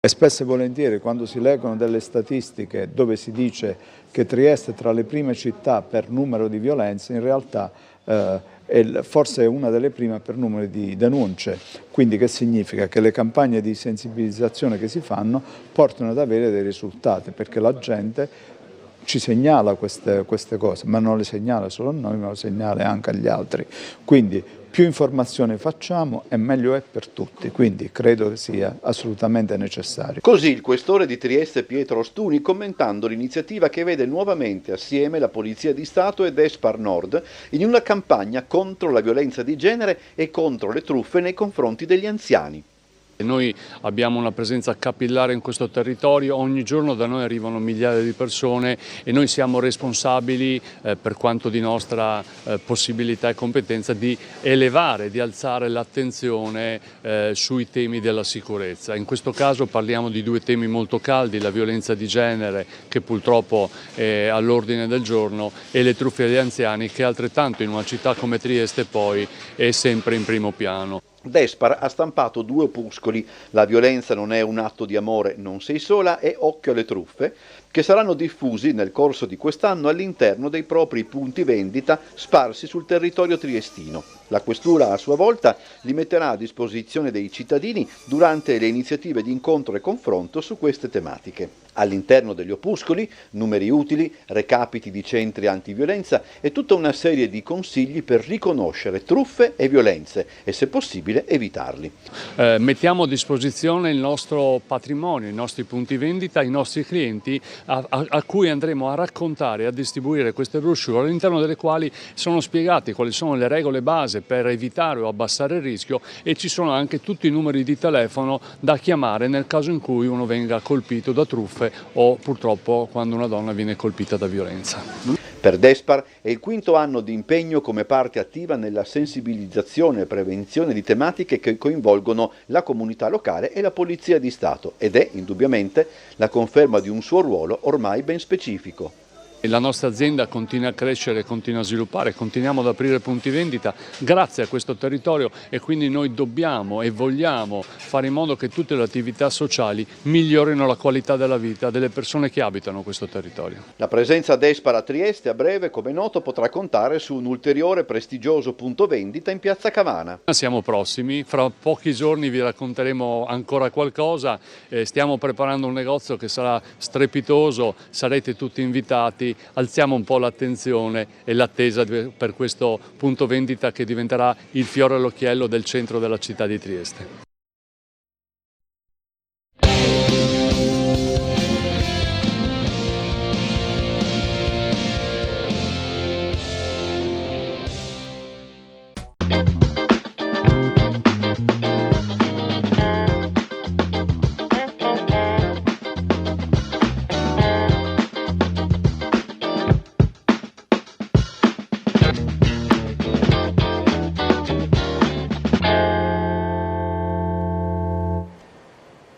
E spesso e volentieri quando si leggono delle statistiche dove si dice che Trieste è tra le prime città per numero di violenze, in realtà forse è una delle prime per numero di denunce, quindi che significa che le campagne di sensibilizzazione che si fanno portano ad avere dei risultati, perché la gente ci segnala queste cose, ma non le segnala solo a noi, ma le segnala anche agli altri. Quindi più informazioni facciamo e meglio è per tutti, quindi credo che sia assolutamente necessario. Così il questore di Trieste Pietro Ostuni commentando l'iniziativa che vede nuovamente assieme la Polizia di Stato e Despar Nord in una campagna contro la violenza di genere e contro le truffe nei confronti degli anziani. Noi abbiamo una presenza capillare in questo territorio, ogni giorno da noi arrivano migliaia di persone e noi siamo responsabili, per quanto di nostra possibilità e competenza, di elevare, di alzare l'attenzione sui temi della sicurezza. In questo caso parliamo di due temi molto caldi, la violenza di genere, che purtroppo è all'ordine del giorno, e le truffe agli anziani, che altrettanto in una città come Trieste poi è sempre in primo piano. Despar ha stampato 2 opuscoli, La violenza non è un atto di amore, non sei sola e Occhio alle truffe, che saranno diffusi nel corso di quest'anno all'interno dei propri punti vendita sparsi sul territorio triestino. La questura a sua volta li metterà a disposizione dei cittadini durante le iniziative di incontro e confronto su queste tematiche. All'interno degli opuscoli, numeri utili, recapiti di centri antiviolenza e tutta una serie di consigli per riconoscere truffe e violenze e, se possibile, evitarli. Mettiamo a disposizione il nostro patrimonio, i nostri punti vendita, i nostri clienti a cui andremo a raccontare e a distribuire queste brochure, all'interno delle quali sono spiegate quali sono le regole base per evitare o abbassare il rischio, e ci sono anche tutti i numeri di telefono da chiamare nel caso in cui uno venga colpito da truffe o purtroppo quando una donna viene colpita da violenza. Per Despar è il 5° anno di impegno come parte attiva nella sensibilizzazione e prevenzione di tematiche che coinvolgono la comunità locale e la Polizia di Stato, ed è indubbiamente la conferma di un suo ruolo ormai ben specifico. La nostra azienda continua a crescere, continua a sviluppare, continuiamo ad aprire punti vendita grazie a questo territorio, e quindi noi dobbiamo e vogliamo fare in modo che tutte le attività sociali migliorino la qualità della vita delle persone che abitano questo territorio. La presenza Despar a Trieste a breve, come noto, potrà contare su un ulteriore prestigioso punto vendita in Piazza Cavana. Siamo prossimi, fra pochi giorni vi racconteremo ancora qualcosa, stiamo preparando un negozio che sarà strepitoso, sarete tutti invitati. Alziamo un po' l'attenzione e l'attesa per questo punto vendita che diventerà il fiore all'occhiello del centro della città di Trieste.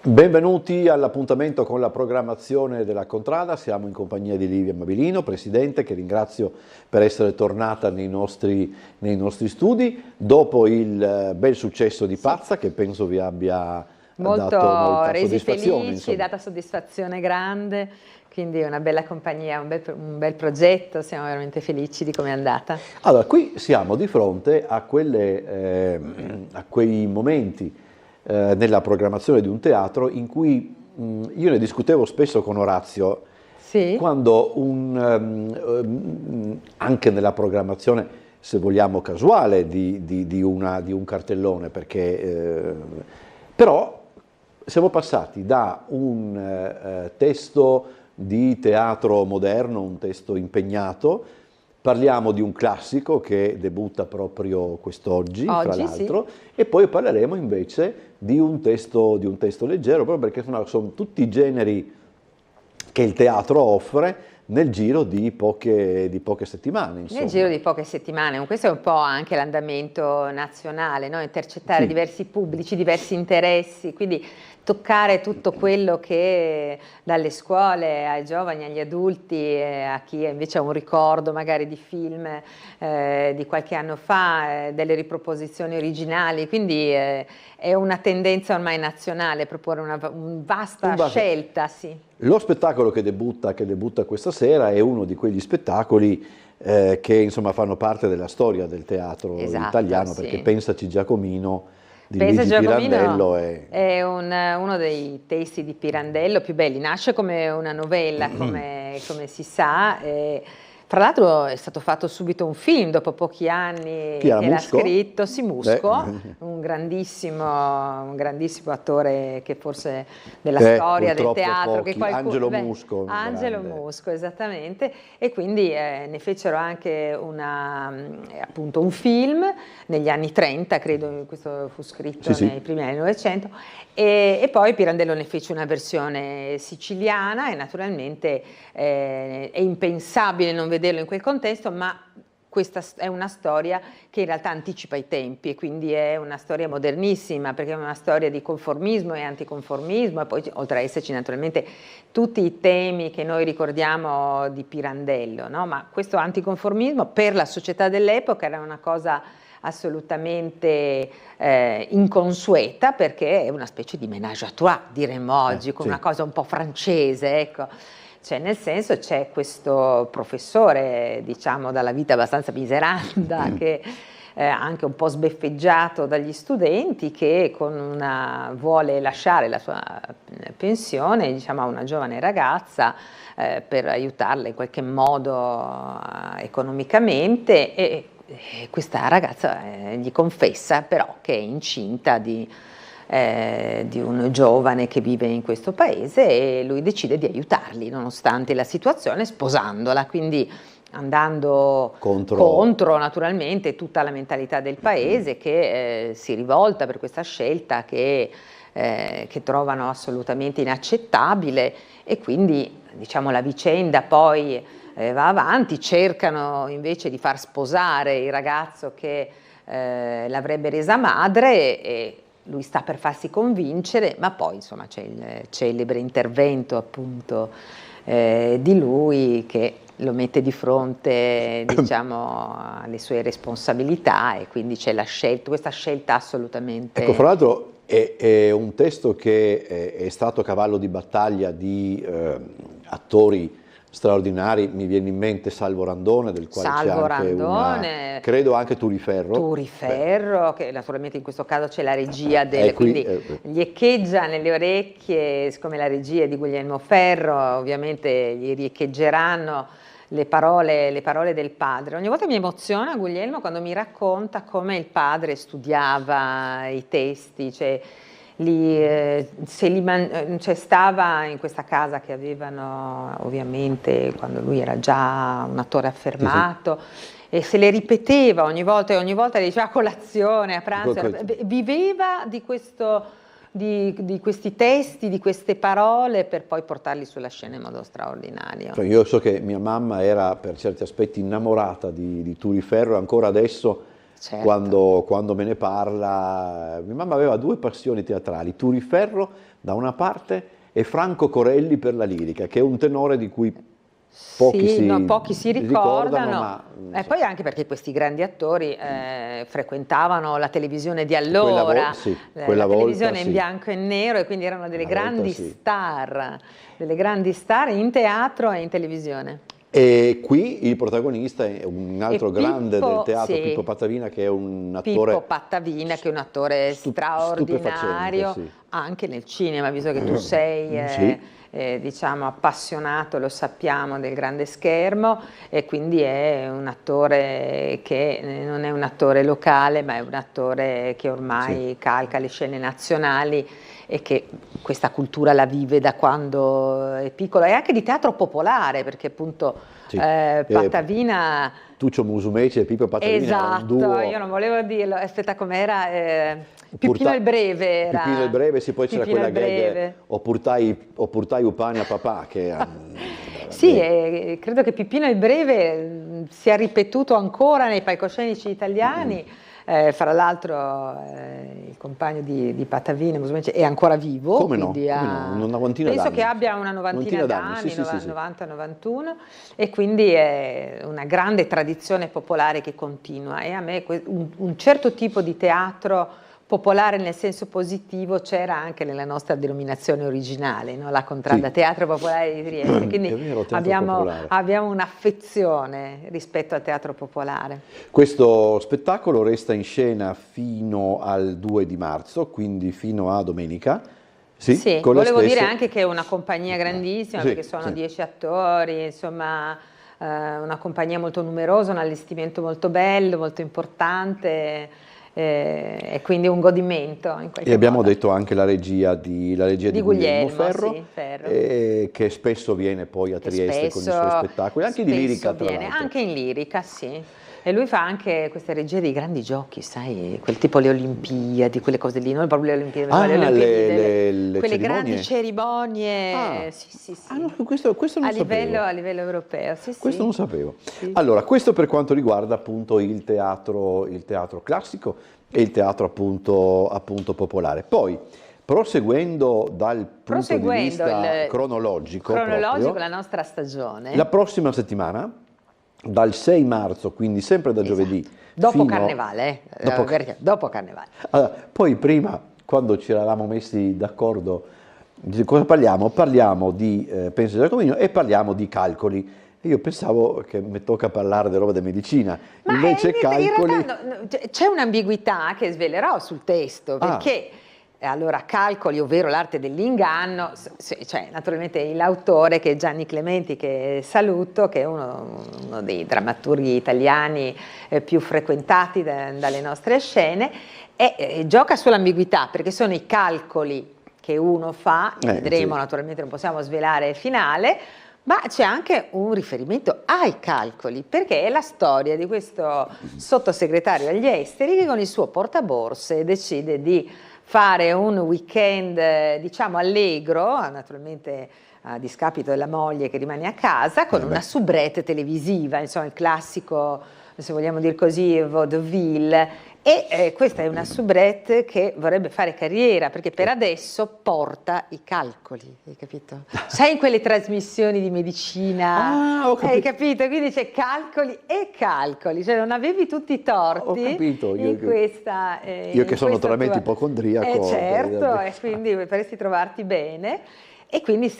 Benvenuti all'appuntamento con la programmazione della Contrada. Siamo in compagnia di Livia Mabilino, Presidente, che ringrazio per essere tornata nei nostri studi, dopo il bel successo di Pazza, che penso vi abbia dato molta resi soddisfazione. Felici, data soddisfazione grande, quindi una bella compagnia, un bel progetto, siamo veramente felici di come è andata. Allora, qui siamo di fronte a quei momenti nella programmazione di un teatro in cui io ne discutevo spesso con Orazio, sì? Quando anche nella programmazione, se vogliamo, casuale di un cartellone, perché però siamo passati da un testo di teatro moderno, un testo impegnato. Parliamo di un classico che debutta proprio quest'oggi, fra l'altro, sì. E poi parleremo invece di un testo leggero, proprio perché sono tutti i generi che il teatro offre, nel giro di poche settimane, insomma. Nel giro di poche settimane, questo è un po' anche l'andamento nazionale, no? Intercettare Sì. diversi pubblici, diversi interessi, quindi toccare tutto quello che dalle scuole ai giovani, agli adulti, a chi invece ha un ricordo magari di film di qualche anno fa, delle riproposizioni originali, quindi è una tendenza ormai nazionale proporre una vasta scelta. Sì. Lo spettacolo che debutta questa sera è uno di quegli spettacoli che insomma fanno parte della storia del teatro italiano, sì. perché Pensaci Giacomino di Pensa Luigi Giacomino Pirandello è uno dei testi di Pirandello più belli, nasce come una novella, come si sa. Fra l'altro è stato fatto subito un film dopo pochi anni che l'ha scritto, Musco, un grandissimo attore che forse della storia del teatro, Angelo Musco. Angelo Musco, esattamente, e quindi ne fecero anche appunto un film negli anni 30, credo, questo fu scritto nei primi anni 900, e poi Pirandello ne fece una versione siciliana e naturalmente è impensabile non vederlo in quel contesto, ma questa è una storia che in realtà anticipa i tempi e quindi è una storia modernissima, perché è una storia di conformismo e anticonformismo, e poi oltre a esserci naturalmente tutti i temi che noi ricordiamo di Pirandello, no? Ma questo anticonformismo per la società dell'epoca era una cosa assolutamente inconsueta, perché è una specie di ménage à trois, diremmo oggi, con una cosa un po' francese, ecco. Cioè, nel senso, c'è questo professore, diciamo, dalla vita abbastanza miseranda, che anche un po' sbeffeggiato dagli studenti, che vuole lasciare la sua pensione, diciamo, a una giovane ragazza per aiutarla in qualche modo economicamente, e questa ragazza gli confessa però che è incinta di un giovane che vive in questo paese, e lui decide di aiutarli nonostante la situazione, sposandola, quindi andando contro naturalmente tutta la mentalità del paese, che si rivolta per questa scelta che trovano assolutamente inaccettabile, e quindi, diciamo, la vicenda poi va avanti, cercano invece di far sposare il ragazzo che l'avrebbe resa madre, e lui sta per farsi convincere, ma poi insomma c'è il celebre intervento appunto di lui, che lo mette di fronte, diciamo, alle sue responsabilità, e quindi c'è questa scelta assolutamente... Ecco, fra l'altro è un testo che è stato cavallo di battaglia di attori straordinari. Mi viene in mente Salvo Randone, del quale c'è anche credo anche Turiferro. Che naturalmente in questo caso c'è la regia quindi gli echeggia nelle orecchie, siccome la regia è di Guglielmo Ferro, ovviamente gli riecheggeranno le parole del padre. Ogni volta mi emoziona Guglielmo quando mi racconta come il padre studiava i testi, cioè stava in questa casa che avevano ovviamente quando lui era già un attore affermato, e se le ripeteva ogni volta, e ogni volta le diceva a colazione, a pranzo, viveva di questi testi, di queste parole, per poi portarli sulla scena in modo straordinario. Cioè, io so che mia mamma era per certi aspetti innamorata di Turiferro, ancora adesso. Certo. Quando me ne parla, mia mamma aveva due passioni teatrali: Turiferro da una parte e Franco Corelli per la lirica, che è un tenore di cui pochi si ricordano. Ma poi anche perché questi grandi attori frequentavano la televisione di allora, la televisione in bianco e nero, e quindi erano delle grandi star in teatro e in televisione. E qui il protagonista è un altro grande del teatro, Pippo Pattavina, che è un attore... Pippo Pattavina, che è un attore straordinario, anche nel cinema, visto che tu sei diciamo appassionato, lo sappiamo, del grande schermo, e quindi è un attore che non è un attore locale, ma è un attore che ormai calca le scene nazionali, e che questa cultura la vive da quando è piccolo, e anche di teatro popolare, perché appunto Pattavina... Tuccio Musumeci e Pippo Pattavina. Esatto, io non volevo dirlo, aspetta com'era... Pipino il Breve era. Pipino il Breve, sì, poi c'era quella gag, o portai upani a papà, che Sì, credo che Pippino il Breve sia ripetuto ancora nei palcoscenici italiani. Fra l'altro il compagno di Patavina è ancora vivo. Come no? Una quantina penso d'anni. che abbia una novantina d'anni, sì. 90-91, e quindi è una grande tradizione popolare che continua, e a me un certo tipo di teatro popolare nel senso positivo c'era anche nella nostra denominazione originale, no? La Contrada, Teatro Popolare di Trieste, quindi vero, abbiamo un'affezione rispetto al teatro popolare. Questo spettacolo resta in scena fino al 2 di marzo, quindi fino a domenica. Sì, volevo dire anche che è una compagnia grandissima, perché sono 10 attori, insomma una compagnia molto numerosa, un allestimento molto bello, molto importante. E quindi un godimento in qualche E abbiamo modo. detto anche la regia di Guglielmo Ferro, Ferro. Che spesso viene poi a Trieste con i suoi spettacoli, anche di lirica tra l'altro. Anche in lirica, sì. E lui fa anche queste regie dei grandi giochi, sai, quel tipo le Olimpiadi, quelle cose lì, non proprio le Olimpiadi, ma le Olimpiadi, quelle grandi cerimonie. Sì. No, questo non sapevo. A livello europeo, sì. Questo non sapevo. Sì. Allora, questo per quanto riguarda appunto il teatro classico e il teatro appunto popolare. Poi, proseguendo dal punto di vista cronologico, la nostra stagione. La prossima settimana, dal 6 marzo, quindi sempre da giovedì. Dopo Carnevale. Dopo Carnevale. Allora, poi prima, quando ci eravamo messi d'accordo, di cosa parliamo? Parliamo di Penso Giacomino e parliamo di calcoli. Io pensavo che mi tocca parlare di roba di medicina, ma invece calcoli... In realtà c'è un'ambiguità che svelerò sul testo, perché... Allora, calcoli, ovvero l'arte dell'inganno, cioè naturalmente l'autore, che è Gianni Clementi, che saluto, che è uno dei drammaturghi italiani più frequentati dalle nostre scene, e gioca sull'ambiguità, perché sono i calcoli che uno fa, vedremo, naturalmente non possiamo svelare il finale, ma c'è anche un riferimento ai calcoli, perché è la storia di questo sottosegretario agli esteri che con il suo portaborse decide di fare un weekend, diciamo, allegro, naturalmente a discapito della moglie che rimane a casa, con una soubrette televisiva, insomma il classico, se vogliamo dire così, vaudeville. E questa è una soubrette che vorrebbe fare carriera, perché per adesso porta i calcoli, hai capito? Sai, in quelle trasmissioni di medicina, hai capito? Quindi c'è calcoli e calcoli, cioè non avevi tutti i torti. Ho capito, io che sono naturalmente ipocondriaco. Certo, e quindi potresti trovarti bene. E quindi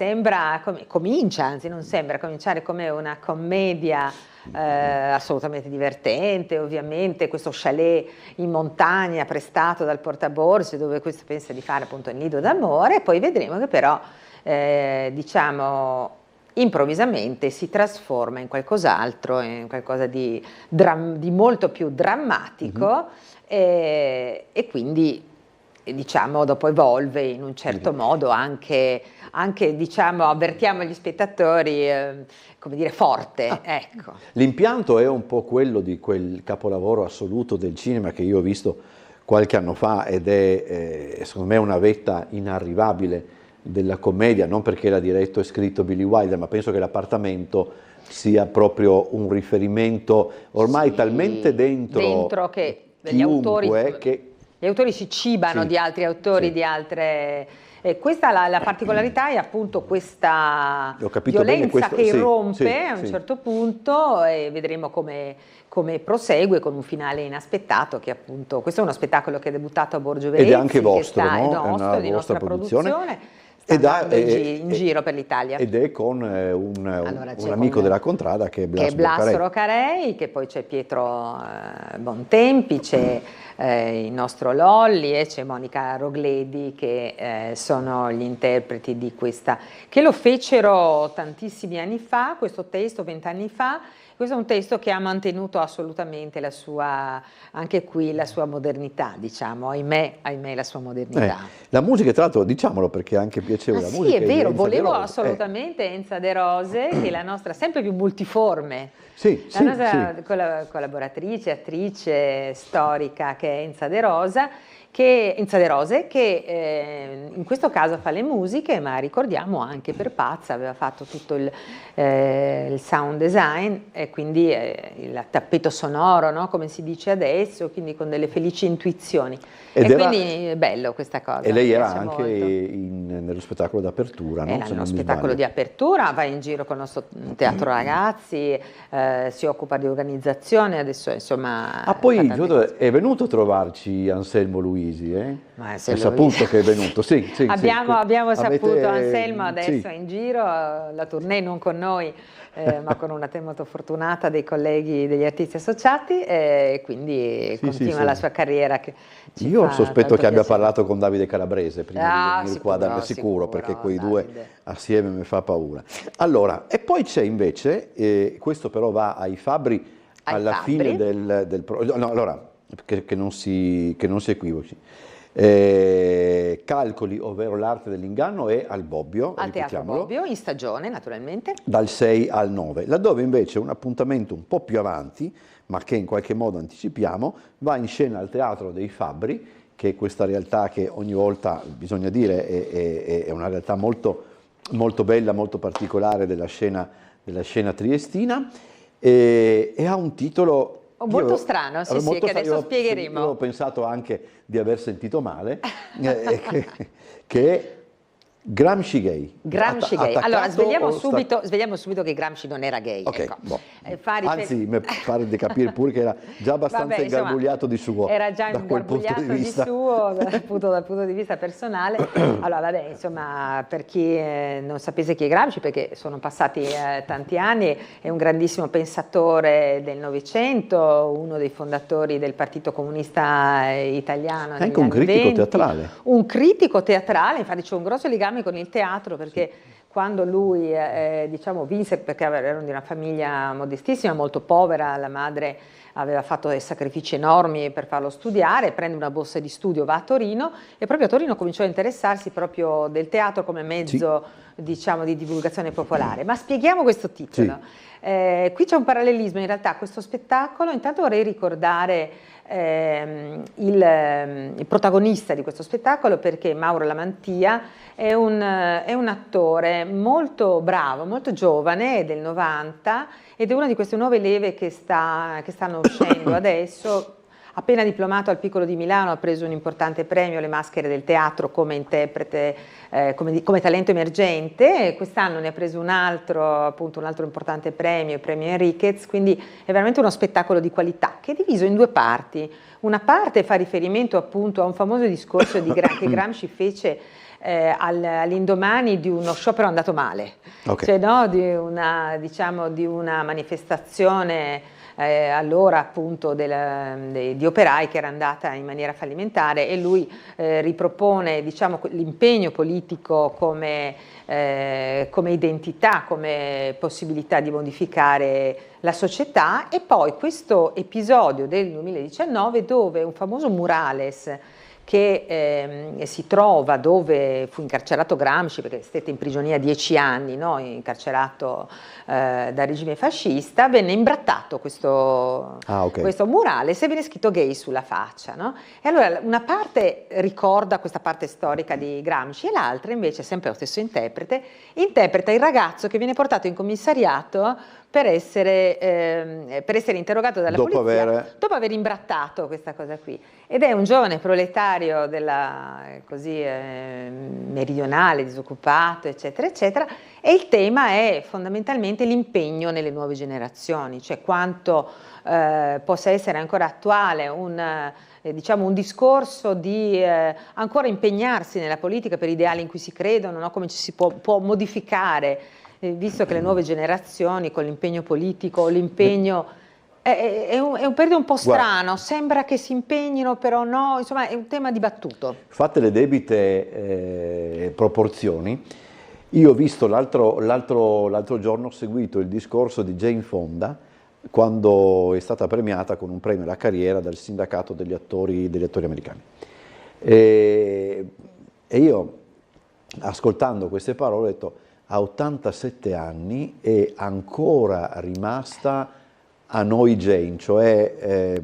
cominciare come una commedia assolutamente divertente, ovviamente, questo chalet in montagna prestato dal portaborse, dove questo pensa di fare appunto il nido d'amore, e poi vedremo che però diciamo improvvisamente si trasforma in qualcos'altro, in qualcosa di molto più drammatico, e quindi diciamo dopo evolve in un certo modo anche diciamo, avvertiamo gli spettatori, come dire, forte, ecco. L'impianto è un po' quello di quel capolavoro assoluto del cinema che io ho visto qualche anno fa, ed è secondo me una vetta inarrivabile della commedia, non perché l'ha diretto e scritto Billy Wilder, ma penso che L'Appartamento sia proprio un riferimento ormai talmente dentro che gli autori si cibano di altri autori, di altre... questa la particolarità è appunto questa violenza che irrompe a un certo punto, e vedremo come prosegue con un finale inaspettato, che appunto, questo è uno spettacolo che è debuttato a Borgio Verezzi, ed è anche vostro, no? Di nostra produzione. In giro per l'Italia. Ed è con un amico della Contrada che è Blas Roccarei, che poi c'è Pietro Bontempi, c'è il nostro Lolli e c'è Monica Rogledi, che sono gli interpreti di questa, che lo fecero tantissimi anni fa, questo testo 20 anni fa. Questo è un testo che ha mantenuto assolutamente anche qui la sua modernità, diciamo, ahimè la sua modernità. La musica, tra l'altro, diciamolo perché è anche piacevole. La musica è vero, volevo assolutamente Enza De Rose, che è la nostra, sempre più multiforme, la nostra collaboratrice, attrice storica, che è Enza De Rosa, Inza De Rose, che in questo caso fa le musiche, ma ricordiamo anche per Pazza aveva fatto tutto il sound design e quindi il tappeto sonoro, no? Come si dice adesso, quindi con delle felici intuizioni. Quindi è bello questa cosa. E lei era anche nello spettacolo d'apertura, no? Era nello spettacolo di apertura, va in giro con il nostro teatro ragazzi, si occupa di organizzazione, adesso insomma... Poi è venuto a trovarci Anselmo Luisi, Ma è saputo che è venuto, sì. Abbiamo saputo, Anselmo adesso è in giro, la tournée non con noi, ma con una te molto fortunata dei colleghi degli artisti associati, e quindi continua la sua carriera. Io sospetto che abbia parlato con Davide Calabrese prima di venire qua, sicuro, perché quei due assieme mi fa paura. Allora, e poi c'è invece, questo però va ai Fabbri alla fine del no, allora, che non si equivoci. Calcoli, ovvero l'arte dell'inganno, è al Bobbio, al Teatro Bobbio, in stagione naturalmente, dal 6 al 9, laddove invece un appuntamento un po' più avanti, ma che in qualche modo anticipiamo, va in scena al Teatro dei Fabbri, che è questa realtà che ogni volta, bisogna dire, è una realtà molto, molto bella, molto particolare della scena triestina, e ha un titolo molto strano, che adesso spiegheremo. Io ho pensato anche di aver sentito male, che è Gramsci gay. Gramsci gay. Allora, svegliamo subito che Gramsci non era gay. Okay, ecco. Anzi, mi pare di capire pure che era già abbastanza ingarbugliato di suo. Era già ingarbugliato di suo, appunto, dal punto di vista personale. Allora, vabbè, insomma, per chi non sapesse chi è Gramsci, perché sono passati tanti anni, è un grandissimo pensatore del Novecento, uno dei fondatori del Partito Comunista Italiano. Anche un critico teatrale. Un critico teatrale, infatti c'è un grosso legame con il teatro, perché quando lui diciamo vinse, perché erano di una famiglia modestissima, molto povera, la madre aveva fatto dei sacrifici enormi per farlo studiare, prende una borsa di studio, va a Torino, e proprio a Torino cominciò a interessarsi proprio del teatro come mezzo diciamo di divulgazione popolare. Ma spieghiamo questo titolo. Qui c'è un parallelismo, in realtà questo spettacolo, intanto vorrei ricordare il protagonista di questo spettacolo, perché Mauro Lamantia è un attore molto bravo, molto giovane, è del 90, ed è una di queste nuove leve che stanno uscendo adesso. Appena diplomato al Piccolo di Milano, ha preso un importante premio alle Maschere del Teatro come interprete, come talento emergente. Quest'anno ne ha preso un altro importante premio, il premio Enriquez, quindi è veramente uno spettacolo di qualità, che è diviso in due parti. Una parte fa riferimento appunto a un famoso discorso che Gramsci fece all'indomani di uno sciopero andato male, cioè di una manifestazione allora appunto di operai che era andata in maniera fallimentare, e lui ripropone diciamo l'impegno politico come identità, come possibilità di modificare la società. E poi questo episodio del 2019 dove un famoso murales che si trova dove fu incarcerato Gramsci, perché stette in prigionia 10 anni, no? Incarcerato dal regime fascista, venne imbrattato questo murale, e venne scritto gay sulla faccia. No? E allora una parte ricorda questa parte storica di Gramsci, e l'altra invece, sempre lo stesso interpreta il ragazzo che viene portato in commissariato per essere interrogato dalla polizia dopo aver imbrattato questa cosa qui. Ed è un giovane proletario meridionale, disoccupato, eccetera, eccetera, e il tema è fondamentalmente l'impegno nelle nuove generazioni, cioè quanto possa essere ancora attuale un discorso di ancora impegnarsi nella politica per ideali in cui si credono, no? Come ci si può modificare, visto che le nuove generazioni con l'impegno politico, l'impegno è un periodo un po' strano, sembra che si impegnino, però no, insomma è un tema dibattuto. Fatte le debite proporzioni, io ho visto l'altro giorno, ho seguito il discorso di Jane Fonda quando è stata premiata con un premio alla carriera dal sindacato degli attori americani. E io, ascoltando queste parole, ho detto: a 87 anni è ancora rimasta a noi Jane, cioè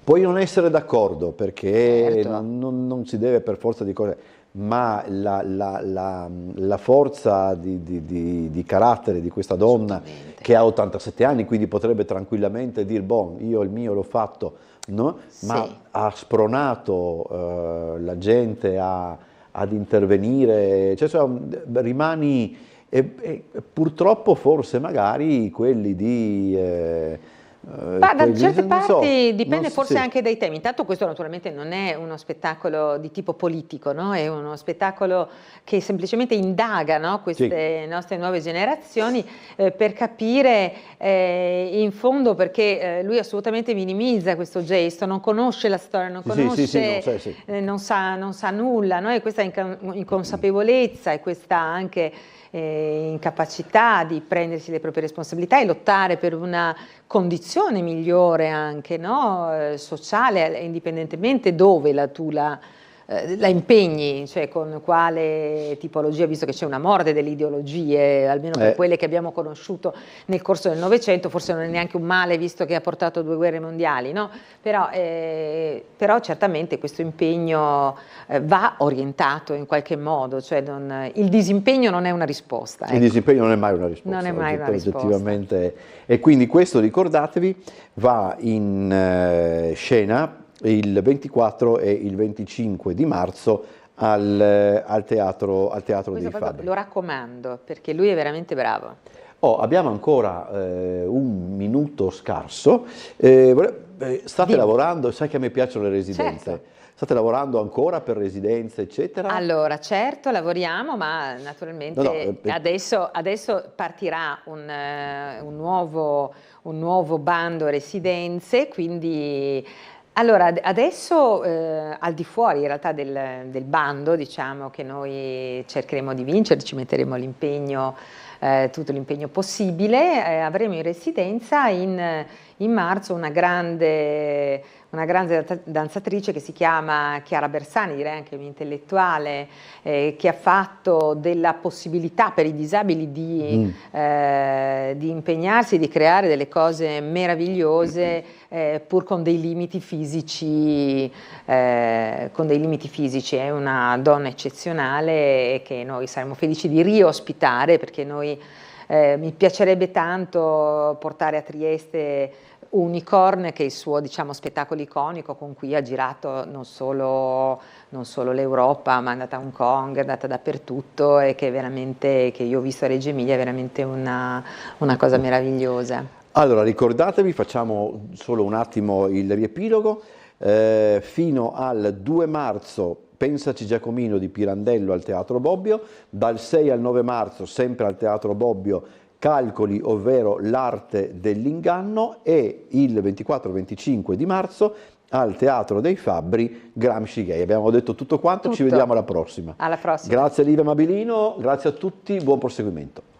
Puoi non essere d'accordo perché Certo. non si deve per forza di cose, ma la forza di carattere di questa donna che ha 87 anni, quindi potrebbe tranquillamente dire, boh, io il mio l'ho fatto, no? Sì. Ma ha spronato la gente ad intervenire, cioè, rimani, e purtroppo forse magari quelli di... Ma da certe non so, parti dipende forse sì. anche dai temi. Intanto questo naturalmente non è uno spettacolo di tipo politico, no? È uno spettacolo che semplicemente indaga, no? Queste nostre nuove generazioni per capire in fondo perché lui assolutamente minimizza questo gesto, non conosce la storia, non conosce, non sa nulla, no? E questa inconsapevolezza e questa anche incapacità di prendersi le proprie responsabilità e lottare per una condizione migliore anche, no? Sociale, indipendentemente dove la impegni, cioè con quale tipologia, visto che c'è una morde delle ideologie, almeno per quelle che abbiamo conosciuto nel corso del Novecento, forse non è neanche un male visto che ha portato 2 guerre mondiali, no? Però certamente questo impegno va orientato in qualche modo, cioè il disimpegno non è una risposta. Il disimpegno non è mai una risposta. Non è mai una risposta. Oggettivamente. E quindi questo, ricordatevi, va in scena il 24 e il 25 di marzo al Teatro dei Fabbri. Lo raccomando perché lui è veramente bravo. Abbiamo ancora un minuto scarso. State lavorando, sai che a me piacciono le residenze. Certo. State lavorando ancora per residenze, eccetera? Allora, certo, lavoriamo, ma naturalmente adesso partirà un nuovo bando residenze, quindi... Allora, adesso al di fuori in realtà del bando, diciamo che noi cercheremo di vincere, ci metteremo l'impegno, tutto l'impegno possibile, avremo in residenza in marzo una grande danzatrice che si chiama Chiara Bersani, direi anche un'intellettuale, che ha fatto della possibilità per i disabili di impegnarsi, di creare delle cose meravigliose pur con dei limiti fisici, È una donna eccezionale che noi saremo felici di riospitare perché mi piacerebbe tanto portare a Trieste Unicorn, che è il suo, diciamo, spettacolo iconico con cui ha girato non solo l'Europa, ma è andata a Hong Kong, è andata dappertutto e che io ho visto a Reggio Emilia, è veramente una cosa meravigliosa. Allora, ricordatevi, facciamo solo un attimo il riepilogo, fino al 2 marzo Pensaci Giacomino di Pirandello al Teatro Bobbio, dal 6 al 9 marzo sempre al Teatro Bobbio Calcoli, ovvero l'arte dell'inganno, e il 24-25 di marzo al Teatro dei Fabbri Gramsci Gay. Abbiamo detto tutto quanto, ci vediamo alla prossima. Alla prossima. Grazie a Livia Mabilino, grazie a tutti, buon proseguimento.